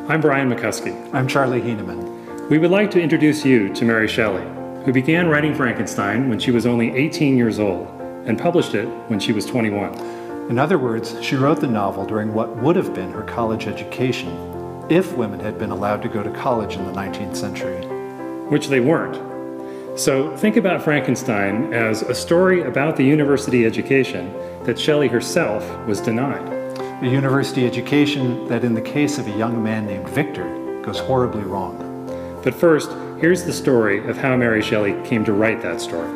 I'm Brian McCuskey. I'm Charlie Hieneman. We would like to introduce you to Mary Shelley, who began writing Frankenstein when she was only 18 years old and published it when she was 21. In other words, she wrote the novel during what would have been her college education if women had been allowed to go to college in the 19th century. Which they weren't. So think about Frankenstein as a story about the university education that Shelley herself was denied. A university education that, in the case of a young man named Victor, goes horribly wrong. But first, here's the story of how Mary Shelley came to write that story.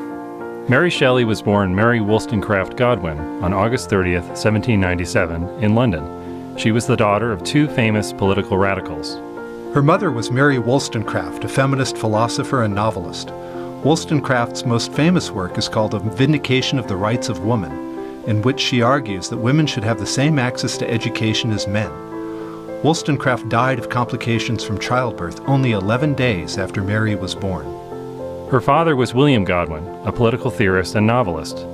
Mary Shelley was born Mary Wollstonecraft Godwin on August 30th, 1797, in London. She was the daughter of two famous political radicals. Her mother was Mary Wollstonecraft, a feminist philosopher and novelist. Wollstonecraft's most famous work is called A Vindication of the Rights of Woman, in which she argues that women should have the same access to education as men. Wollstonecraft died of complications from childbirth only 11 days after Mary was born. Her father was William Godwin, a political theorist and novelist.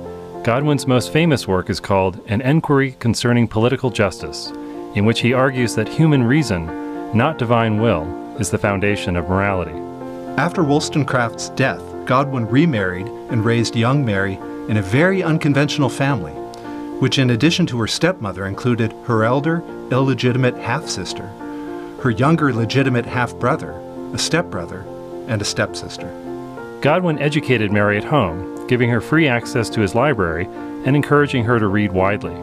Godwin's most famous work is called An Enquiry Concerning Political Justice, in which he argues that human reason, not divine will, is the foundation of morality. After Wollstonecraft's death, Godwin remarried and raised young Mary in a very unconventional family, which in addition to her stepmother included her elder, illegitimate half-sister, her younger legitimate half-brother, a stepbrother, and a stepsister. Godwin educated Mary at home, giving her free access to his library and encouraging her to read widely.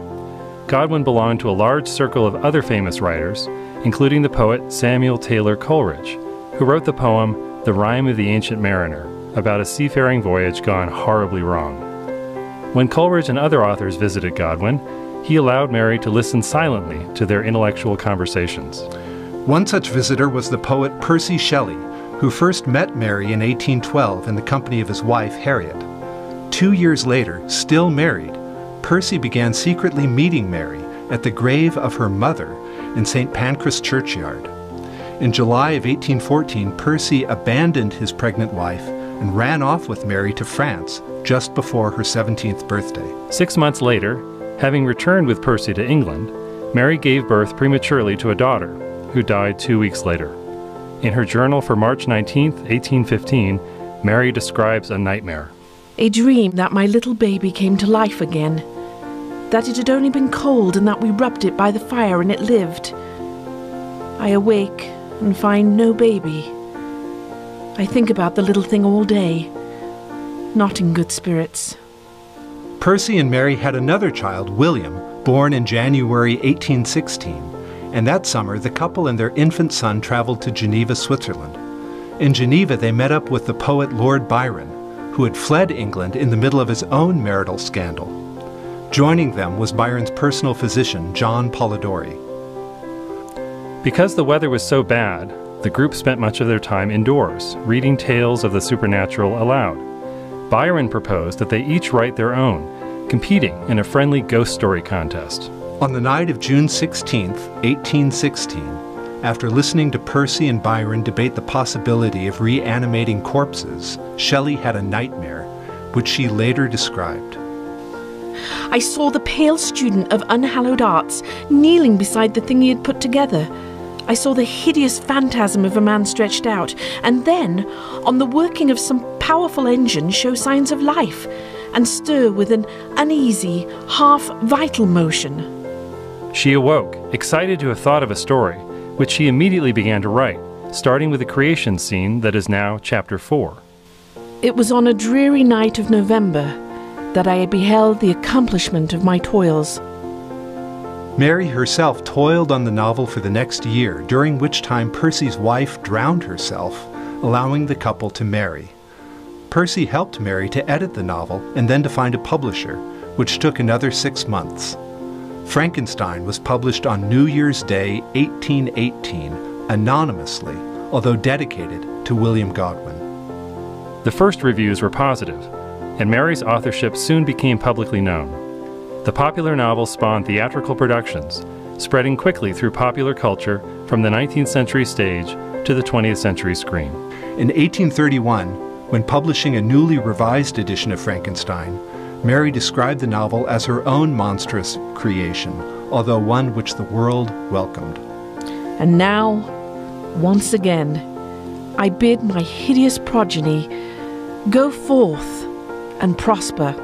Godwin belonged to a large circle of other famous writers, including the poet Samuel Taylor Coleridge, who wrote the poem The Rime of the Ancient Mariner, about a seafaring voyage gone horribly wrong. When Coleridge and other authors visited Godwin, he allowed Mary to listen silently to their intellectual conversations. One such visitor was the poet Percy Shelley, who first met Mary in 1812 in the company of his wife Harriet. 2 years later, still married, Percy began secretly meeting Mary at the grave of her mother in St. Pancras churchyard. In July of 1814, Percy abandoned his pregnant wife and ran off with Mary to France just before her 17th birthday. 6 months later, having returned with Percy to England, Mary gave birth prematurely to a daughter, who died 2 weeks later. In her journal for March 19, 1815, Mary describes a nightmare. A dream that my little baby came to life again, that it had only been cold and that we rubbed it by the fire and it lived. I awake and find no baby. I think about the little thing all day, not in good spirits. Percy and Mary had another child, William, born in January 1816, and that summer the couple and their infant son traveled to Geneva, Switzerland. In Geneva they met up with the poet Lord Byron, who had fled England in the middle of his own marital scandal. Joining them was Byron's personal physician, John Polidori. Because the weather was so bad, the group spent much of their time indoors, reading tales of the supernatural aloud. Byron proposed that they each write their own, competing in a friendly ghost story contest. On the night of June 16, 1816, after listening to Percy and Byron debate the possibility of reanimating corpses, Shelley had a nightmare, which she later described. I saw the pale student of unhallowed arts kneeling beside the thing he had put together. I saw the hideous phantasm of a man stretched out, and then, on the working of some powerful engine, show signs of life, and stir with an uneasy, half-vital motion. She awoke, excited to have thought of a story, which she immediately began to write, starting with the creation scene that is now Chapter 4. It was on a dreary night of November that I beheld the accomplishment of my toils. Mary herself toiled on the novel for the next year, during which time Percy's wife drowned herself, allowing the couple to marry. Percy helped Mary to edit the novel and then to find a publisher, which took another 6 months. Franskenstein was published on New Year's Day, 1818, anonymously, although dedicated to William Godwin. The first reviews were positive, and Mary's authorship soon became publicly known. The popular novel spawned theatrical productions, spreading quickly through popular culture from the 19th century stage to the 20th century screen. In 1831, when publishing a newly revised edition of Frankenstein, Mary described the novel as her own monstrous creation, although one which the world welcomed. And now Once again, I bid my hideous progeny go forth and prosper.